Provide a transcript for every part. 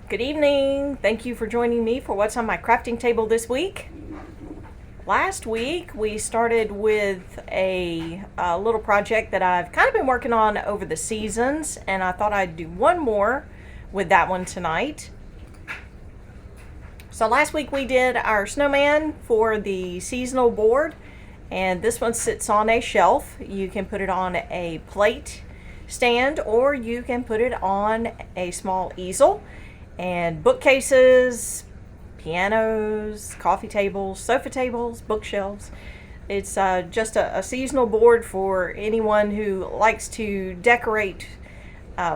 Good evening. Thank you for joining me for what's on my crafting table this week. Last week we started with a little project that I've kind of been working on over the seasons, and I thought I'd do one more with that one tonight. So last week we did our snowman for the seasonal board, and this one sits on a shelf. You can put it on a plate stand or you can put it on a small easel. And bookcases, pianos, coffee tables, sofa tables, bookshelves. It's just a seasonal board for anyone who likes to decorate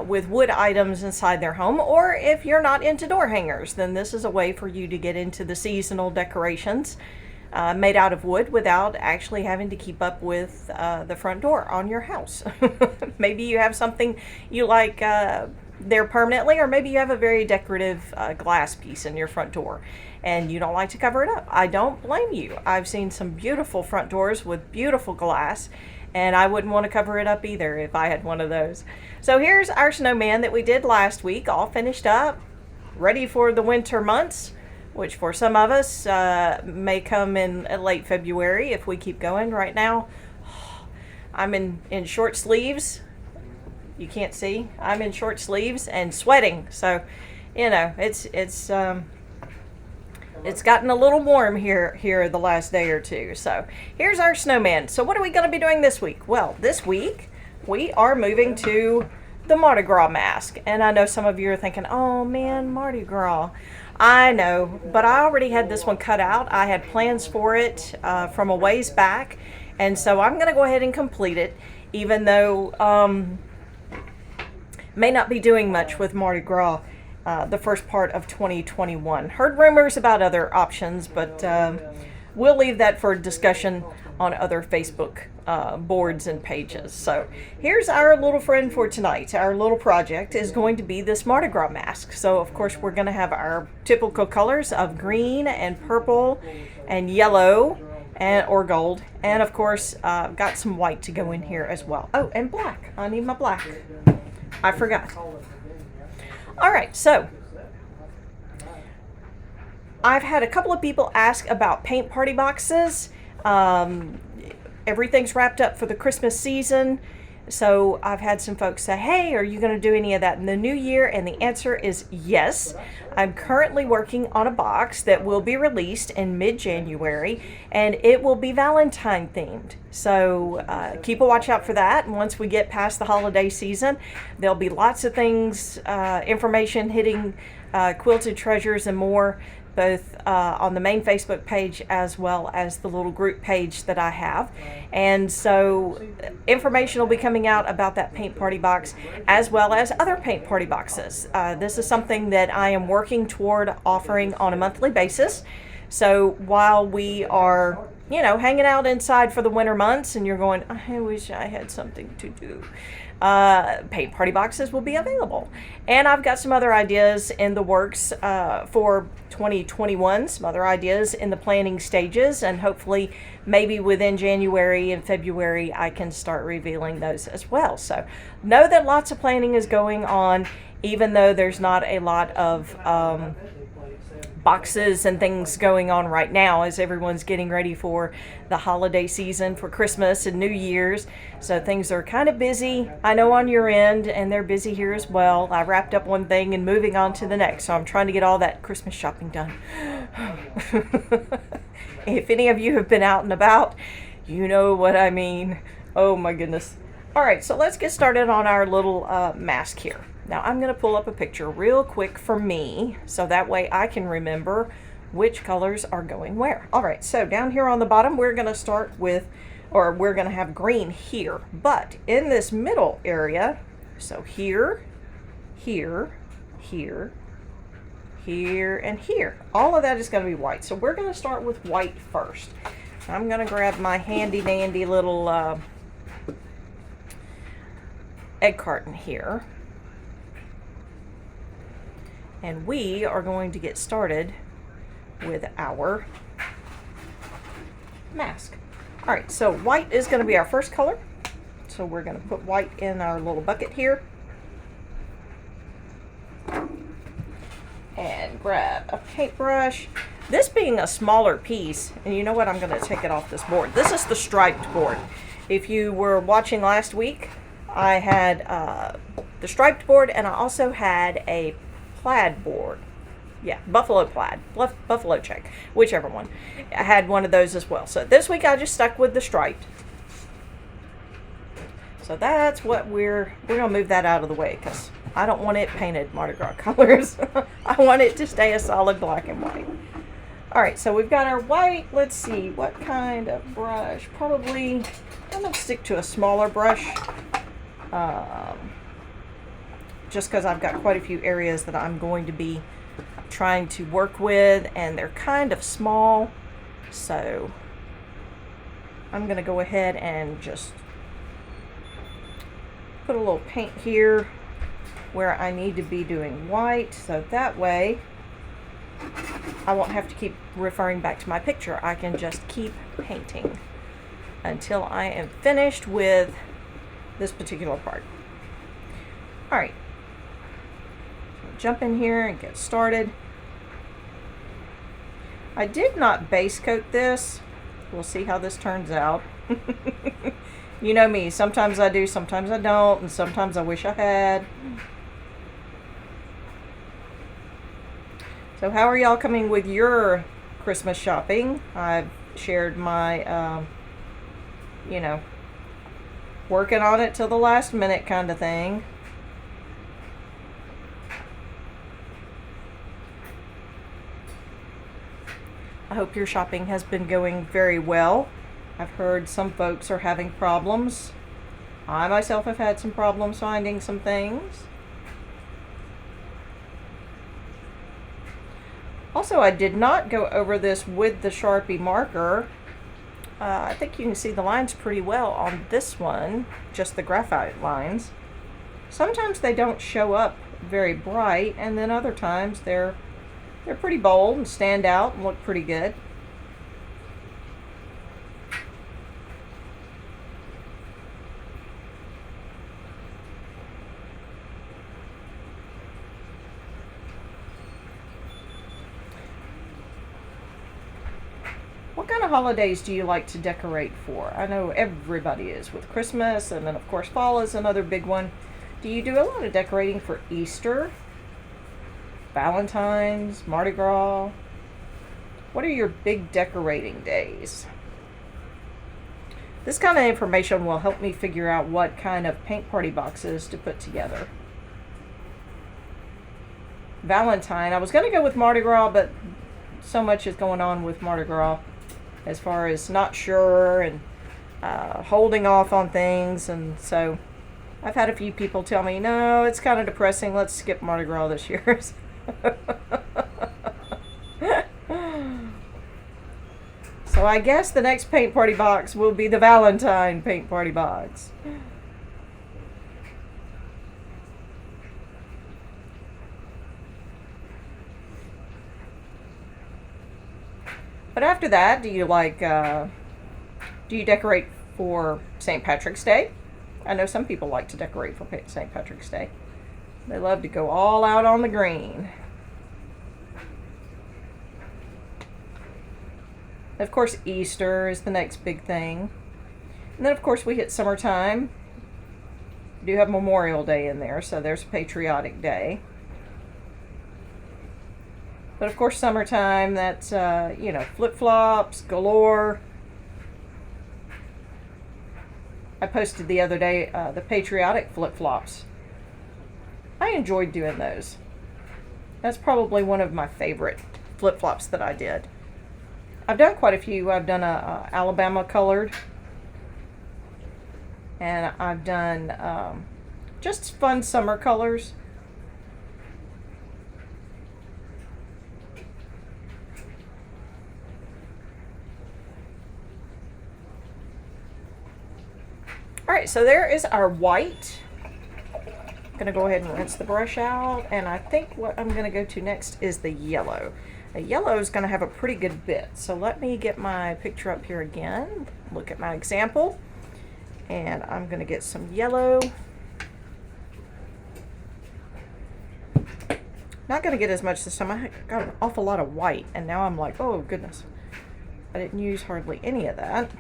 with wood items inside their home, or if you're not into door hangers, then this is a way for you to get into the seasonal decorations made out of wood without actually having to keep up with the front door on your house. Maybe you have something you like there permanently, or maybe you have a very decorative glass piece in your front door and you don't like to cover it up. I don't blame you. I've seen some beautiful front doors with beautiful glass, and I wouldn't want to cover it up either if I had one of those. So here's our snowman that we did last week, all finished up, ready for the winter months, which for some of us may come in late February if we keep going. Right now I'm in short sleeves. You can't see. I'm in short sleeves and sweating. So, you know, it's gotten a little warm here the last day or two. So here's our snowman. So what are we going to be doing this week? Well, this week we are moving to the Mardi Gras mask. And I know some of you are thinking, oh man, Mardi Gras. I know, but I already had this one cut out. I had plans for it from a ways back. And so I'm going to go ahead and complete it, even though may not be doing much with Mardi Gras the first part of 2021. Heard rumors about other options, but we'll leave that for discussion on other Facebook boards and pages. So here's our little friend for tonight. Our little project is going to be this Mardi Gras mask. So of course we're going to have our typical colors of green and purple and yellow or gold, and of course got some white to go in here as well. Oh, and black. I need my black. I forgot. All right, so I've had a couple of people ask about paint party boxes. Everything's wrapped up for the Christmas season. So I've had some folks say, hey, are you going to do any of that in the new year? And the answer is yes. I'm currently working on a box that will be released in mid-January, and it will be Valentine themed. So keep a watch out for that. And once we get past the holiday season, there'll be lots of things, information hitting Quilted Treasures and more, both on the main Facebook page as well as the little group page that I have. And so information will be coming out about that paint party box as well as other paint party boxes. This is something that I am working toward offering on a monthly basis. So while we are, you know, hanging out inside for the winter months and you're going, I wish I had something to do, paint party boxes will be available. And I've got some other ideas in the works for 2021, some other ideas in the planning stages, and hopefully maybe within January and February I can start revealing those as well. So know that lots of planning is going on, even though there's not a lot of boxes and things going on right now as everyone's getting ready for the holiday season for Christmas and New Year's. So things are kind of busy, I know, on your end, and they're busy here as well. I wrapped up one thing and moving on to the next, so I'm trying to get all that Christmas shopping done. If any of you have been out and about, you know what I mean. Oh my goodness. All right, so let's get started on our little mask here. Now I'm going to pull up a picture real quick for me so that way I can remember which colors are going where. All right, so down here on the bottom we're going to start with, or we're going to have green here. But in this middle area, so here, here, here, here, and here, all of that is going to be white. So we're going to start with white first. I'm going to grab my handy dandy little egg carton here. And we are going to get started with our mask. All right, so white is going to be our first color. So we're going to put white in our little bucket here. and grab a paintbrush. This being a smaller piece, and you know what, I'm going to take it off this board. This is the striped board. If you were watching last week, I had the striped board, and I also had a plaid board. Yeah, buffalo plaid, buffalo check, whichever one. I had one of those as well. So this week I just stuck with the striped. So that's what we're going to move that out of the way because I don't want it painted Mardi Gras colors. I want it to stay a solid black and white. All right, so we've got our white. Let's see, what kind of brush? Probably, I'm going to stick to a smaller brush. Just because I've got quite a few areas that I'm going to be trying to work with, and they're kind of small. So I'm going to go ahead and just put a little paint here where I need to be doing white, so that way I won't have to keep referring back to my picture. I can just keep painting until I am finished with this particular part. All right, jump in here and get started. I did not base coat this. We'll see how this turns out. You know me, sometimes I do, sometimes I don't, and sometimes I wish I had. So how are y'all coming with your Christmas shopping? I've shared my, working on it till the last minute kind of thing. I hope your shopping has been going very well. I've heard some folks are having problems. I myself have had some problems finding some things. Also, I did not go over this with the Sharpie marker. I think you can see the lines pretty well on this one, just the graphite lines. Sometimes they don't show up very bright, and then other times they're pretty bold and stand out and look pretty good. What kind of holidays do you like to decorate for? I know everybody is with Christmas, and then of course fall is another big one. Do you do a lot of decorating for Easter, Valentine's, Mardi Gras? What are your big decorating days? This kind of information will help me figure out what kind of paint party boxes to put together. Valentine, I was going to go with Mardi Gras, but so much is going on with Mardi Gras as far as not sure and holding off on things, and so I've had a few people tell me, no, it's kind of depressing, let's skip Mardi Gras this year. So I guess the next paint party box will be the Valentine paint party box. But after that, do you decorate for St. Patrick's Day? I know some people like to decorate for St. Patrick's Day. They love to go all out on the green. Of course, Easter is the next big thing. And then, of course, we hit summertime. We do have Memorial Day in there, so there's Patriotic Day. But, of course, summertime, that's, flip-flops galore. I posted the other day the patriotic flip-flops. I enjoyed doing those. That's probably one of my favorite flip-flops that I did. I've done quite a few. I've done a Alabama colored, and I've done just fun summer colors. All right, so there is our white. I'm gonna go ahead and rinse the brush out, and I think what I'm gonna go to next is the yellow. The yellow is gonna have a pretty good bit. So let me get my picture up here again. Look at my example, and I'm gonna get some yellow. Not going to get as much this time. I got an awful lot of white, and now I'm like, oh goodness. I didn't use hardly any of that.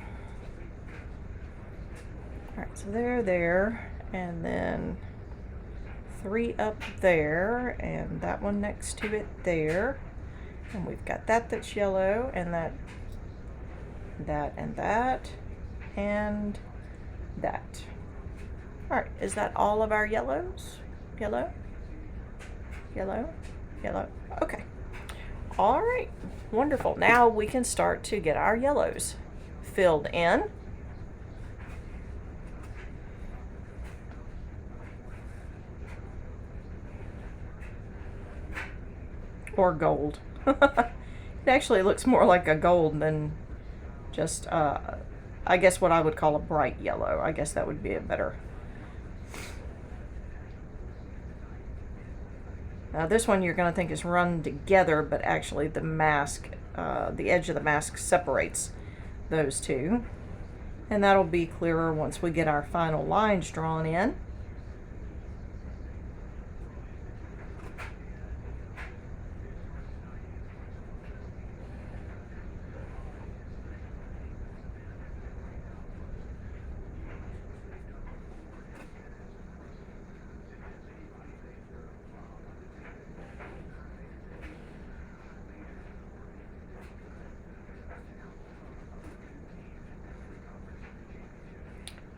Alright, so there, and then 3 up there, and that one next to it there. And we've got that that's yellow, and that, and that, and that. Alright, is that all of our yellows? Yellow? Yellow? Yellow? Okay. Alright, wonderful. Now we can start to get our yellows filled in. Or gold. It actually looks more like a gold than just, I guess what I would call a bright yellow. I guess that would be a better. Now this one you're going to think is run together, but actually the mask, the edge of the mask separates those two. And that'll be clearer once we get our final lines drawn in.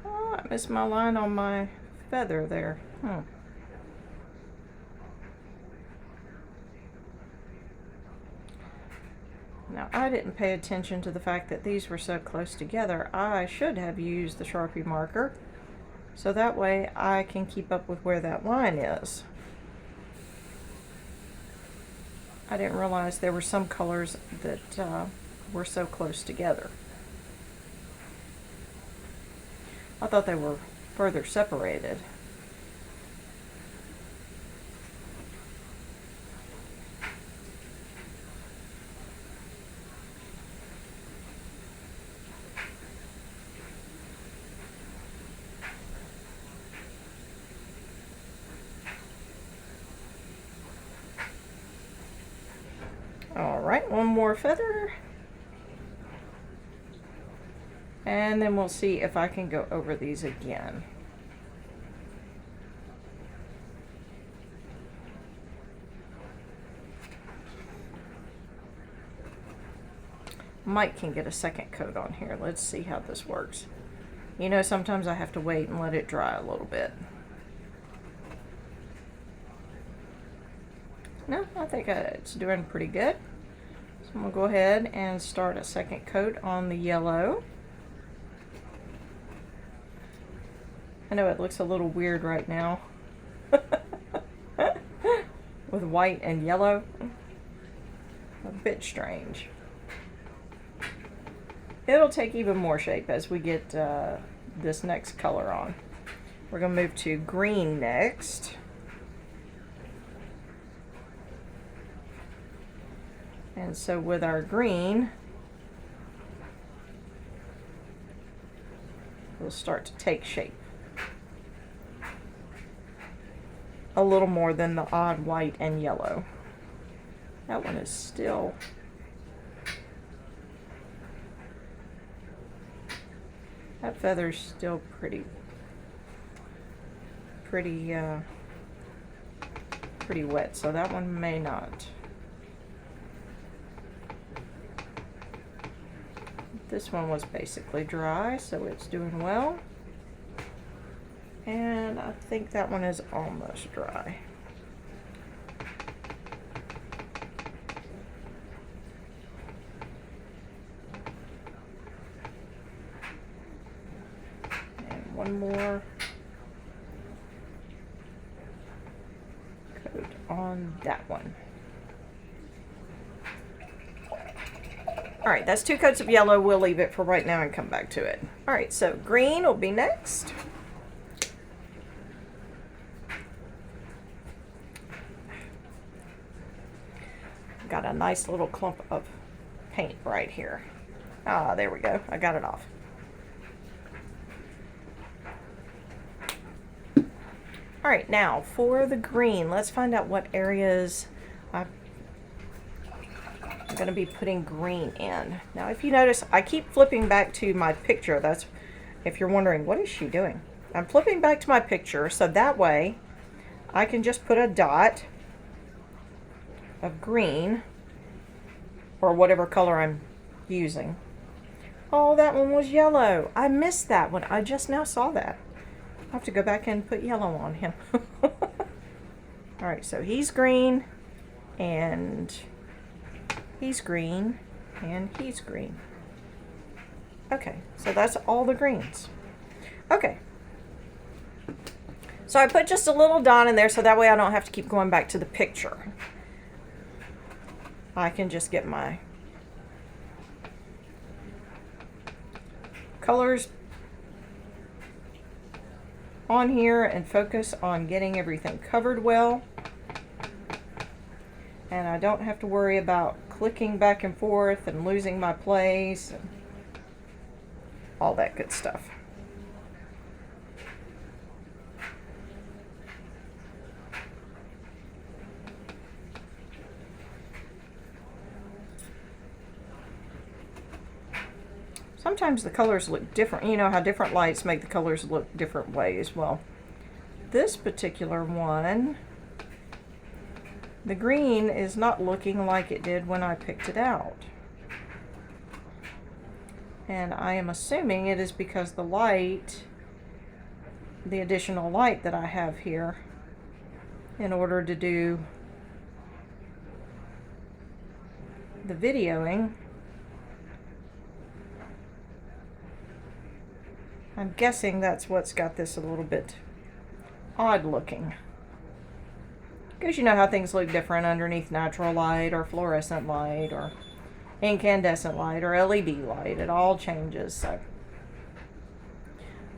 I missed my line on my feather there. Now, I didn't pay attention to the fact that these were so close together. I should have used the Sharpie marker, so that way I can keep up with where that line is. I didn't realize there were some colors that were so close together. I thought they were further separated. All right, one more feather. And then we'll see if I can go over these again. Mike can get a second coat on here. Let's see how this works. You know, sometimes I have to wait and let it dry a little bit. No, I think it's doing pretty good. So I'm going to go ahead and start a second coat on the yellow. I know it looks a little weird right now with white and yellow. A bit strange. It'll take even more shape as we get this next color on. We're going to move to green next. And so with our green, we'll start to take shape. A little more than the odd white and yellow. That one is still that feather's still pretty wet, so that one may not. This one was basically dry, so it's doing well. And I think that one is almost dry. And one more coat on that one. All right, that's 2 coats of yellow. We'll leave it for right now and come back to it. All right, so green will be next. Got a nice little clump of paint right here. Ah, there we go. I got it off. All right, now for the green, let's find out what areas I'm going to be putting green in. Now, if you notice, I keep flipping back to my picture. That's if you're wondering, what is she doing? I'm flipping back to my picture so that way I can just put a dot of green or whatever color I'm using. Oh, that one was yellow. I missed that one. I just now saw that. I have to go back and put yellow on him. All right, so he's green, and he's green, and he's green. Okay, so that's all the greens. Okay. So I put just a little dot in there so that way I don't have to keep going back to the picture. I can just get my colors on here and focus on getting everything covered well. And I don't have to worry about clicking back and forth and losing my place and all that good stuff. Sometimes the colors look different. You know how different lights make the colors look different ways. Well, this particular one, the green is not looking like it did when I picked it out. And I am assuming it is because the light, the additional light that I have here in order to do the videoing, I'm guessing that's what's got this a little bit odd looking. Because you know how things look different underneath natural light or fluorescent light or incandescent light or LED light. It all changes. So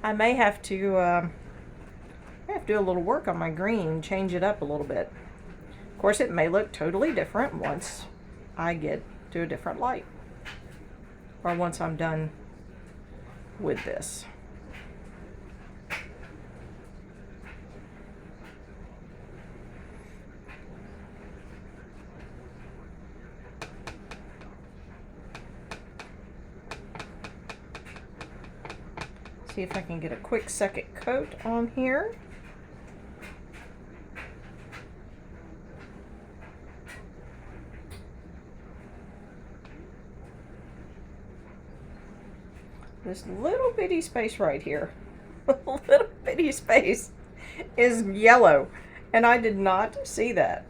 I may have to do a little work on my green, change it up a little bit. Of course, it may look totally different once I get to a different light or once I'm done with this. See if I can get a quick second coat on here. This little bitty space right here, little bitty space is yellow, and I did not see that.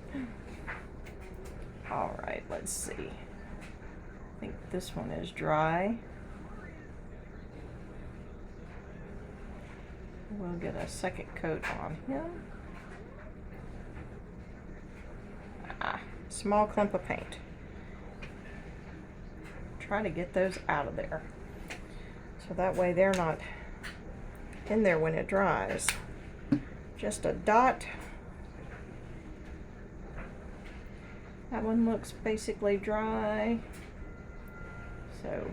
All right, let's see. I think this one is dry. We'll get a second coat on him. Small clump of paint. Try to get those out of there. So that way they're not in there when it dries. Just a dot. That one looks basically dry. So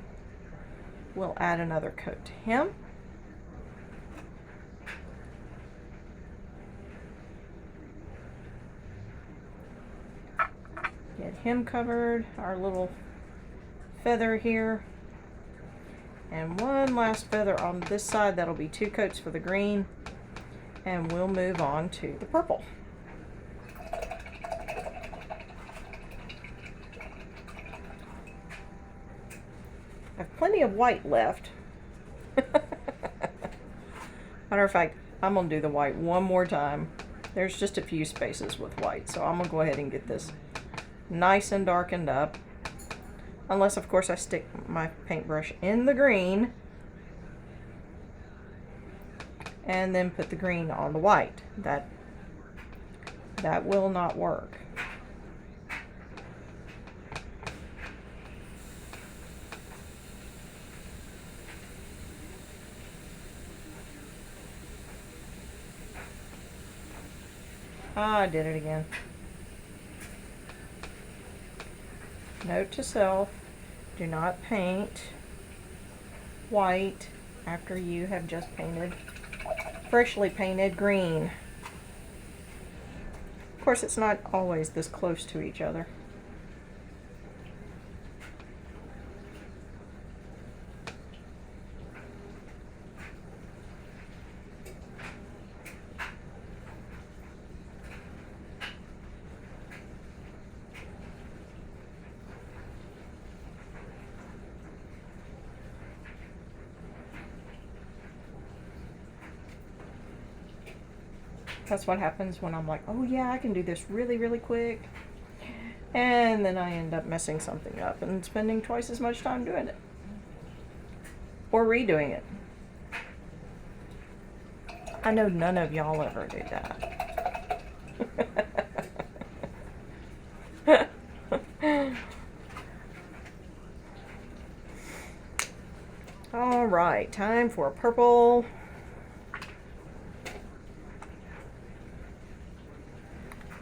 we'll add another coat to him. Get him covered, our little feather here. And one last feather on this side. That'll be 2 coats for the green. And we'll move on to the purple. I have plenty of white left. Matter of fact, I'm going to do the white one more time. There's just a few spaces with white, so I'm going to go ahead and get this nice and darkened up. Unless, of course, I stick my paintbrush in the green and then put the green on the white. That will not work. I did it again. Note to self, do not paint white after you have just painted, freshly painted green. Of course, it's not always this close to each other. That's what happens when I'm like, oh yeah, I can do this really, really quick. And then I end up messing something up and spending twice as much time doing it. Or redoing it. I know none of y'all ever do that. All right, time for purple.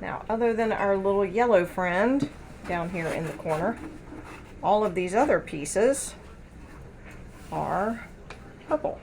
Now, other than our little yellow friend down here in the corner, all of these other pieces are purple.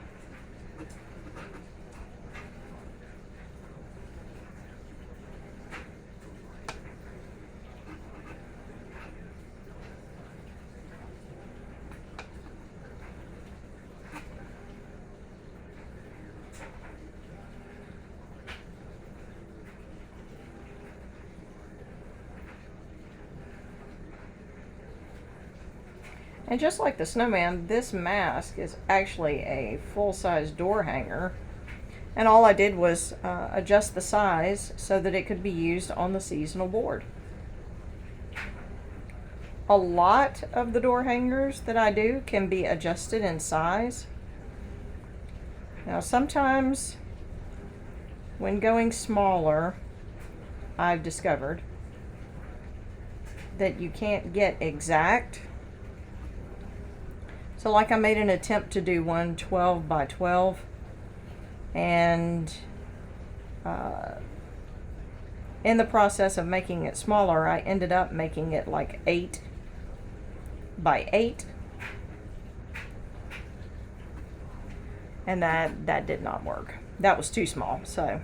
And just like the snowman, this mask is actually a full-size door hanger. And all I did was adjust the size so that it could be used on the seasonal board. A lot of the door hangers that I do can be adjusted in size. Now sometimes when going smaller, I've discovered that you can't get exact. So like I made an attempt to do one 12 by 12 and in the process of making it smaller, I ended up making it like 8 by 8. And that did not work. That was too small. So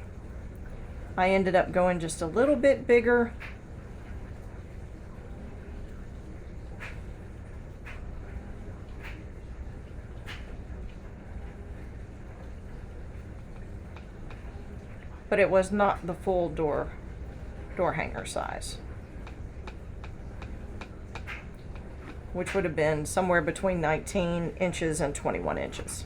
I ended up going just a little bit bigger. But it was not the full door hanger size, which would have been somewhere between 19 inches and 21 inches.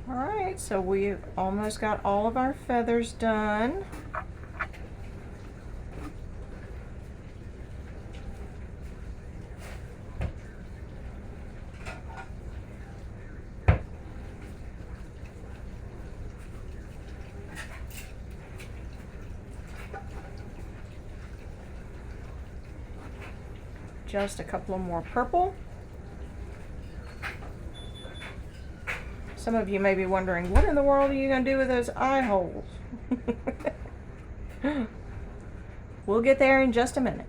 Alright, so we've almost got all of our feathers done. Just a couple of more purple. Some of you may be wondering, what in the world are you going to do with those eye holes? We'll get there in just a minute.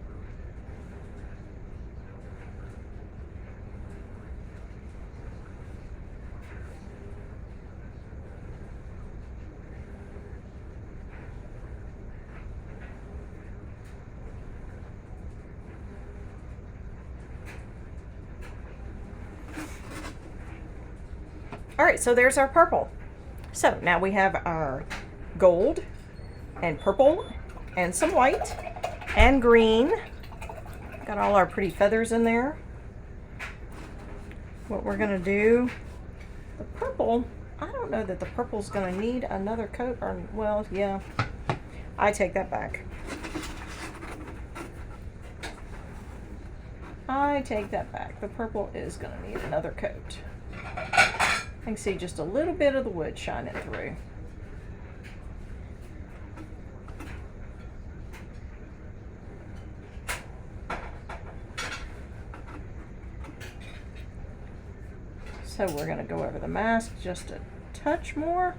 All right, so there's our purple. So now we have our gold and purple and some white and green. Got all our pretty feathers in there. What we're gonna do, the purple, I don't know that the purple's gonna need another coat, or, well, yeah, I take that back. I take that back. The purple is gonna need another coat. I can see just a little bit of the wood shining through. So we're going to go over the mask just a touch more.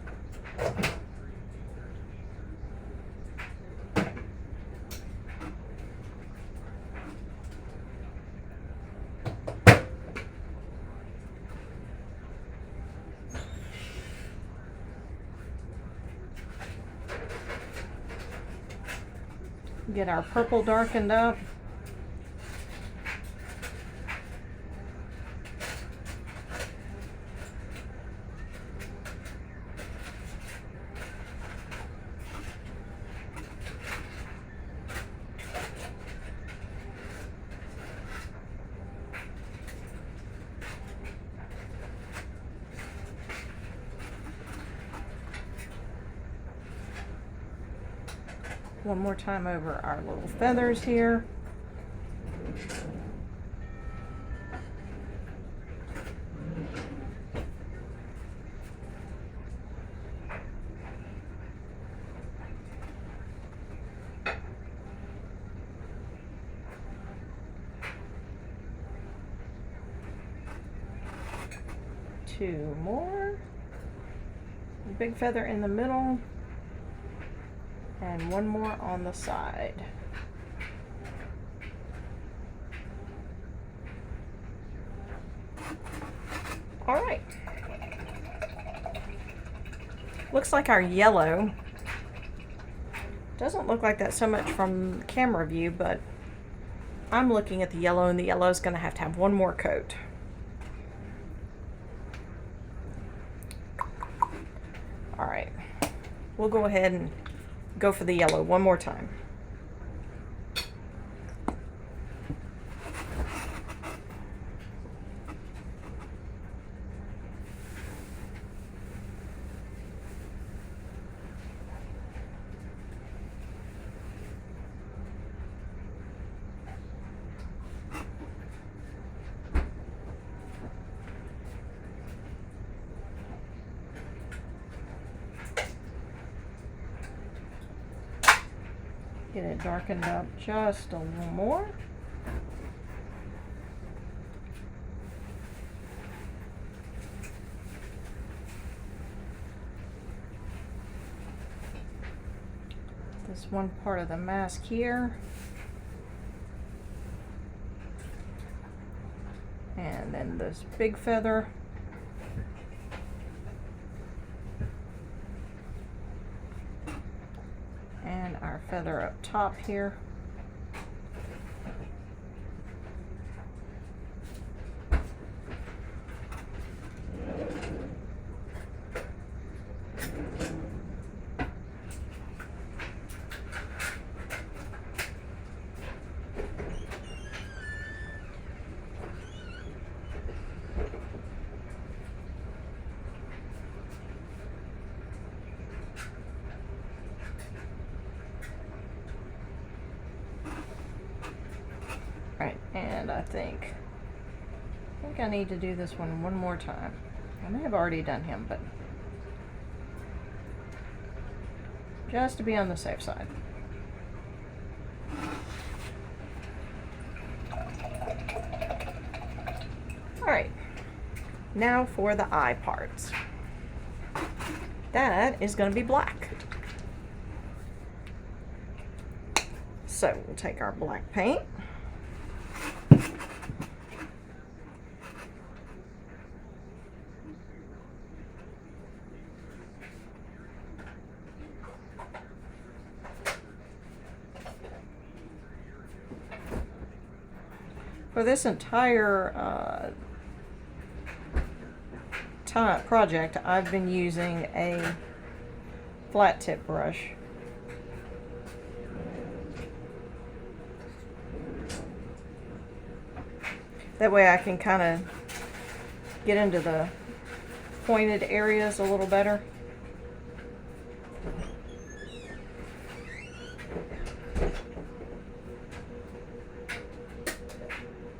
Get our purple darkened up. One more time over our little feathers here. Two more. Big feather in the middle. And one more on the side. All right. Looks like our yellow doesn't look like that so much from camera view, but I'm looking at the yellow, and the yellow is going to have one more coat. All right. We'll go ahead and go for the yellow one more time. Get it darkened up just a little more. This one part of the mask here. And then this big feather. And our feather up top here. Right, and I think I need to do this one more time. I may have already done him, but just to be on the safe side. All right, now for the eye parts. That is going to be black. So we'll take our black paint. For this entire project, I've been using a flat tip brush. That way I can kind of get into the pointed areas a little better.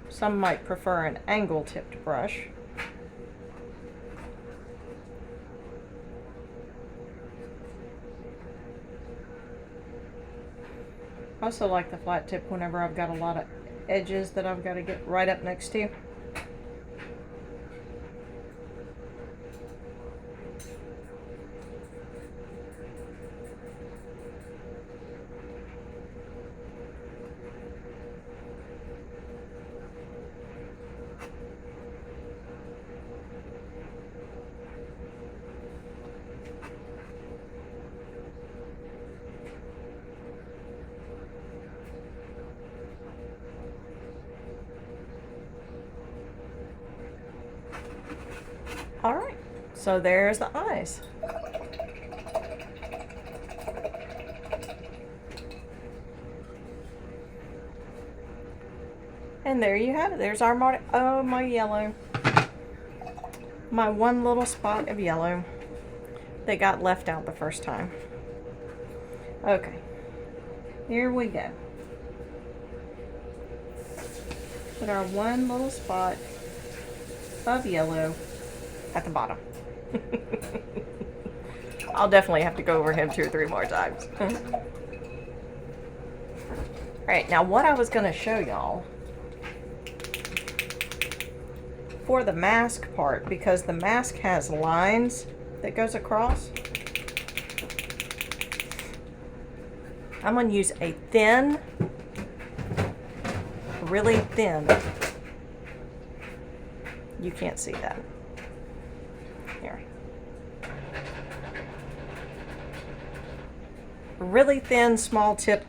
Some might prefer an angle-tipped brush. I also like the flat tip whenever I've got a lot of edges that I've got to get right up next to. So there's the eyes. And there you have it. There's our oh, my yellow. My one little spot of yellow that got left out the first time. Okay, here we go. Put our one little spot of yellow at the bottom. I'll definitely have to go over him 2 or 3 more times. Alright, now what I was going to show y'all for the mask part, because the mask has lines that goes across, I'm going to use a thin, really thin, you can't see that, here, really thin, small tip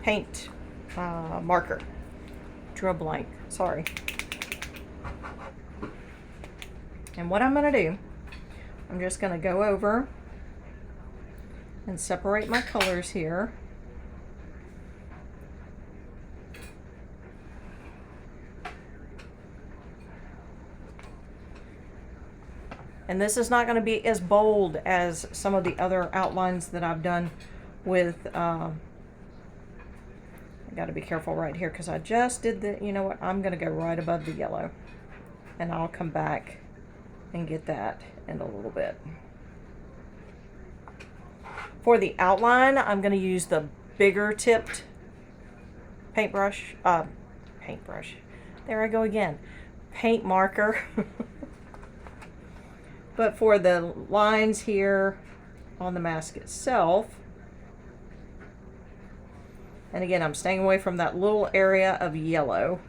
paint marker. Drew a blank, sorry. And what I'm going to do, I'm just going to go over and separate my colors here. And this is not going to be as bold as some of the other outlines that I've done with, I got to be careful right here because I just did the, you know what, I'm going to go right above the yellow. And I'll come back and get that in a little bit. For the outline, I'm going to use the bigger tipped paintbrush, there I go again, paint marker. But for the lines here on the mask itself, and again, I'm staying away from that little area of yellow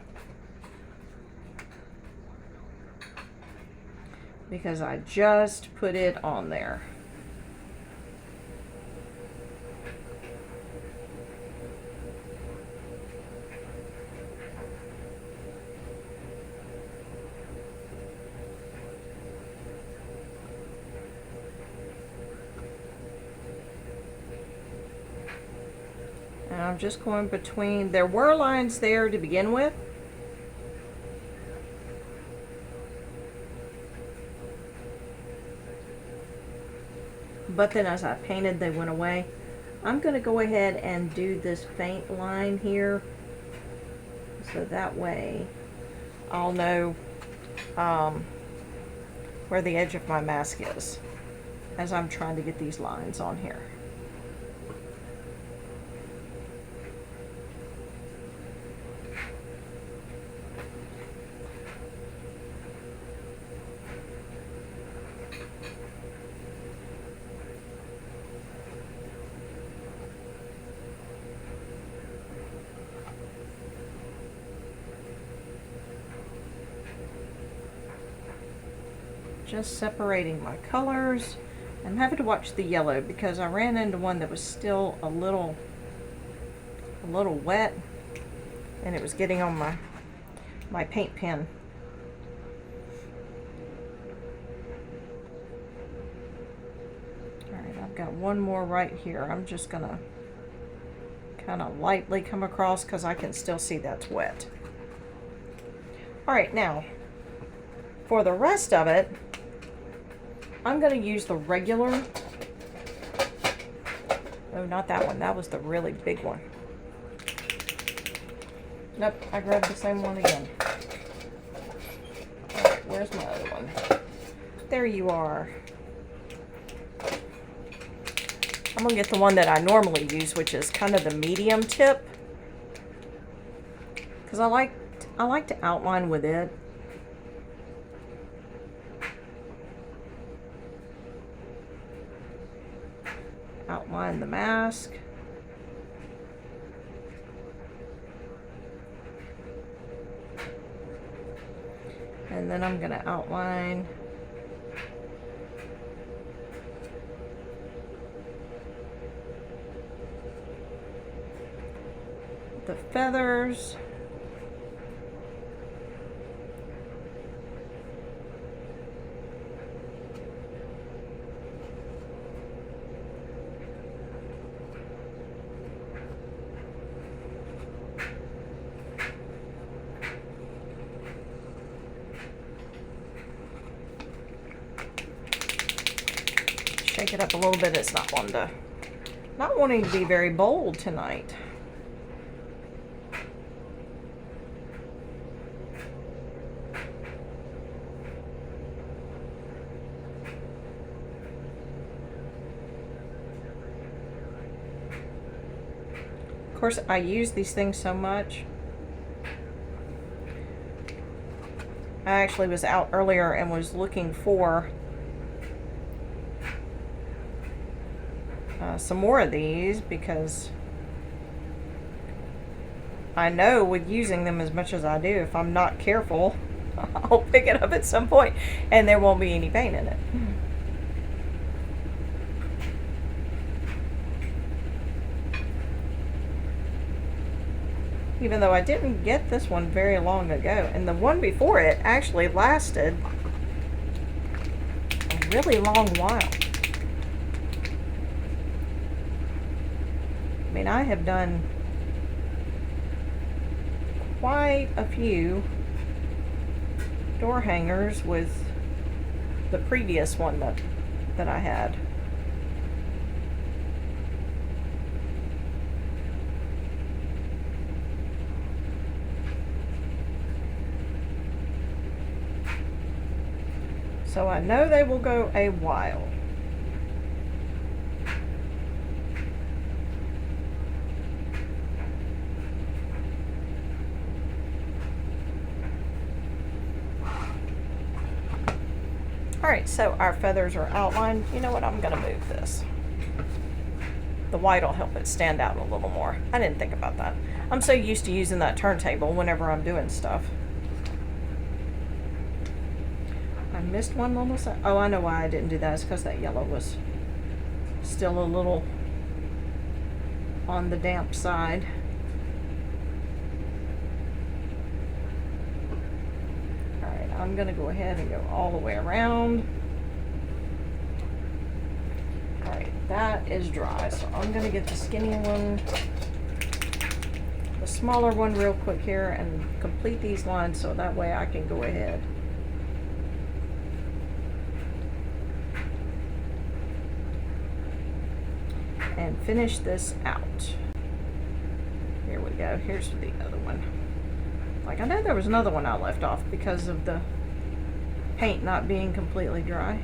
because I just put it on there. And I'm just going between, there were lines there to begin with. But then as I painted, they went away. I'm going to go ahead and do this faint line here. So that way I'll know where the edge of my mask is as I'm trying to get these lines on here. Just separating my colors. I'm having to watch the yellow because I ran into one that was still a little wet and it was getting on my paint pen. Alright, I've got one more right here. I'm just gonna kind of lightly come across because I can still see that's wet. Alright, now for the rest of it, I'm going to use the regular, oh, not that one, that was the really big one. Nope, I grabbed the same one again. Alright, where's my other one? There you are. I'm going to get the one that I normally use, which is kind of the medium tip. Because I like to outline with it. Outline the mask. And then I'm going to outline the feathers. Shake it up a little bit. It's not wanting to be very bold tonight. Of course, I use these things so much. I actually was out earlier and was looking for some more of these because I know with using them as much as I do, if I'm not careful, I'll pick it up at some point and there won't be any paint in it. Even though I didn't get this one very long ago, and the one before it actually lasted a really long while. I mean, I have done quite a few door hangers with the previous one that I had. So I know they will go a while. Alright, so our feathers are outlined. You know what? I'm going to move this. The white will help it stand out a little more. I didn't think about that. I'm so used to using that turntable whenever I'm doing stuff. I missed one little side. Oh, I know why I didn't do that. It's because that yellow was still a little on the damp side. Alright, I'm going to go ahead and go all the way around. Alright, that is dry. So I'm going to get the skinny one, the smaller one real quick here and complete these lines so that way I can go ahead. And finish this out. Here we go. Here's the other one. Like, I know there was another one I left off because of the paint not being completely dry.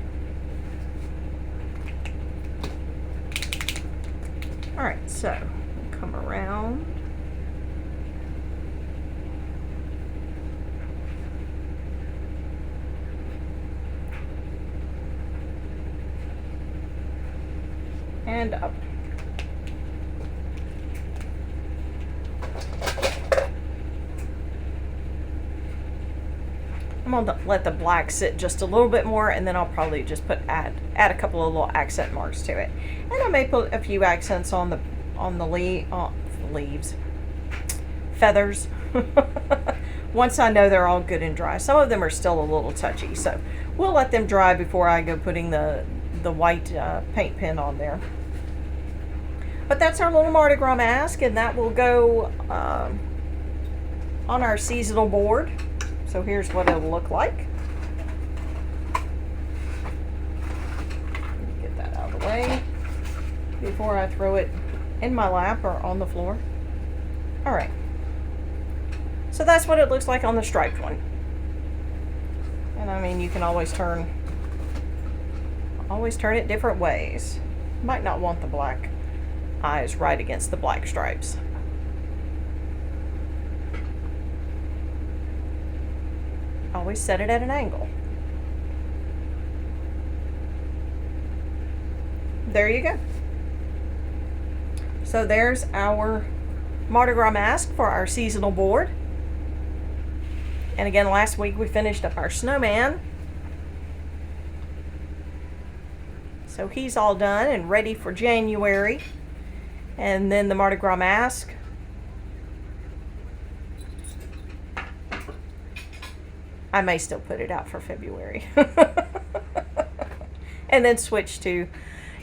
Alright, so we'll come around. And up. I'm gonna let the black sit just a little bit more, and then I'll probably just add a couple of little accent marks to it, and I may put a few accents on the leaves, feathers. Once I know they're all good and dry. Some of them are still a little touchy, so we'll let them dry before I go putting the white paint pen on there. But that's our little Mardi Gras mask, and that will go on our seasonal board. So here's what it'll look like. Get that out of the way before I throw it in my lap or on the floor. All right. So that's what it looks like on the striped one. And I mean, you can always turn it different ways. Might not want the black eyes right against the black stripes. Always set it at an angle. There you go. So there's our Mardi Gras mask for our seasonal board. And again, last week we finished up our snowman. So he's all done and ready for January. And then the Mardi Gras mask. I may still put it out for February. And then switch to,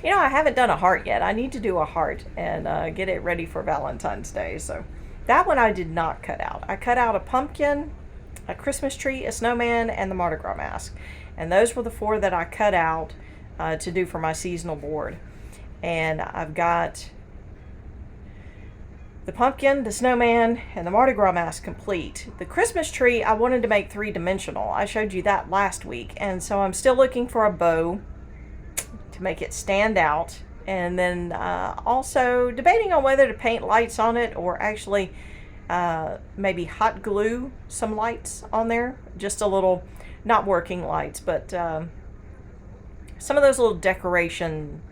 I haven't done a heart yet. I need to do a heart and get it ready for Valentine's Day. So that one I did not cut out. I cut out a pumpkin, a Christmas tree, a snowman, and the Mardi Gras mask. And those were the 4 that I cut out to do for my seasonal board. And I've got the pumpkin, the snowman, and the Mardi Gras mask complete. The Christmas tree I wanted to make 3-dimensional. I showed you that last week, and so I'm still looking for a bow to make it stand out. And then also debating on whether to paint lights on it or actually maybe hot glue some lights on there. Just a little, not working lights, but some of those little decoration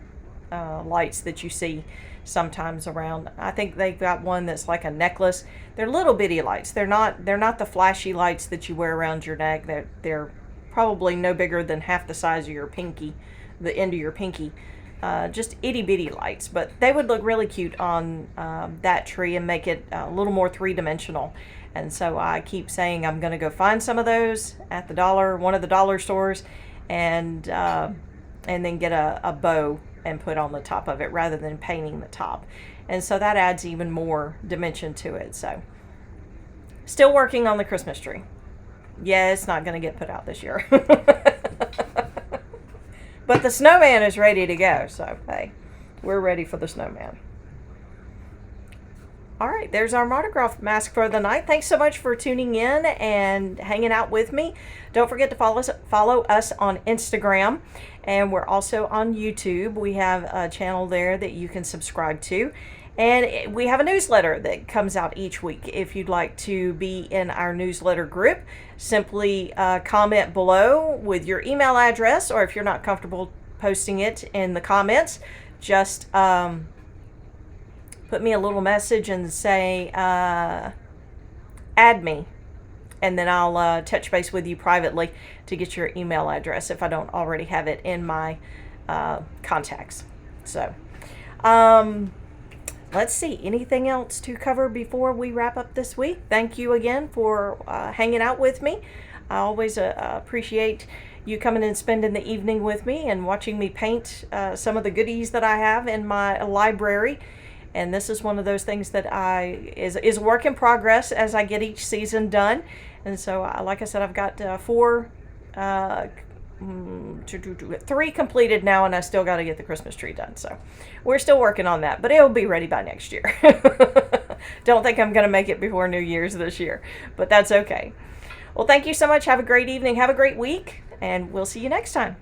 lights that you see sometimes around. I think they've got one that's like a necklace. They're little bitty lights. They're not the flashy lights that you wear around your neck. They're probably no bigger than half the size of your pinky, the end of your pinky. Just itty bitty lights, but they would look really cute on that tree and make it a little more 3-dimensional. And so I keep saying I'm going to go find some of those at one of the dollar stores, and then get a bow and put on the top of it rather than painting the top. And so that adds even more dimension to it. So still working on the Christmas tree. Yeah, it's not going to get put out this year. But the snowman is ready to go. So, hey, we're ready for the snowman. All right, there's our Mardi Gras mask for the night. Thanks so much for tuning in and hanging out with me. Don't forget to follow us on Instagram, and we're also on YouTube. We have a channel there that you can subscribe to, and we have a newsletter that comes out each week. If you'd like to be in our newsletter group, simply comment below with your email address, or if you're not comfortable posting it in the comments, just put me a little message and say, add me. And then I'll touch base with you privately to get your email address if I don't already have it in my contacts. So, let's see. Anything else to cover before we wrap up this week? Thank you again for hanging out with me. I always appreciate you coming and spending the evening with me and watching me paint some of the goodies that I have in my library. And this is one of those things that is a work in progress as I get each season done. And so, like I said, I've got 3 completed now, and I still got to get the Christmas tree done. So we're still working on that, but it'll be ready by next year. Don't think I'm going to make it before New Year's this year, but that's okay. Well, thank you so much. Have a great evening. Have a great week, and we'll see you next time.